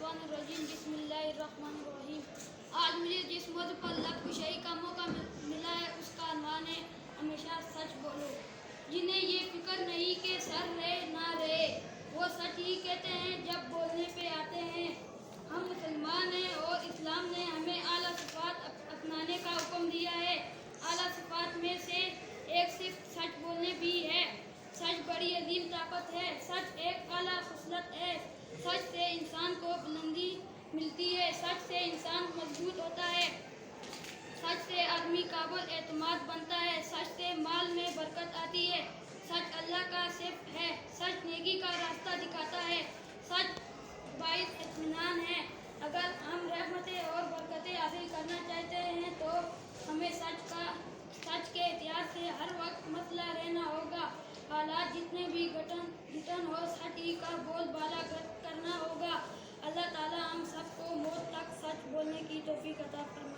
मिनशैतानिर्रजीम बिस्मिल्लाहिर्रहमानिर्रहीम। आज मुझे जिस मौजू पर लफ्ज़ का मौका मिला है उसका अनवान है हमेशा सच बोलो। जिन्हें ये फिक्र नहीं कि सर रहे ना रहे, वो सच ही कहते हैं जब बोलने पे आते हैं। हम मुसलमान हैं और इस्लाम ने हमें आला सिफात अपनाने का हुक्म दिया है। आला सिफात में से एक सिर्फ सच बोलने भी है। सच बड़ी अजीम ताकत है। सच एक आला खसलत है। सच से इंसान को बुलंदी मिलती है। सच से इंसान मजबूत होता है। सच से आदमी काबिल एतमाद बनता है। सच से माल में बरकत आती है। सच अल्लाह का सिर्फ है। सच नेकी का रास्ता दिखाता है। सच बाइस इत्मीनान है। अगर हम रहमतें और बरकतें हासिल करना चाहते हैं तो हमें सच के एहतियात से हर वक्त मसला रहना होगा। हालात जितने भी घटन हो, सच ही का बोलबाला करना होगा। अल्लाह ताला हम सबको मौत तक सच बोलने की तौफीक अता फरमाए।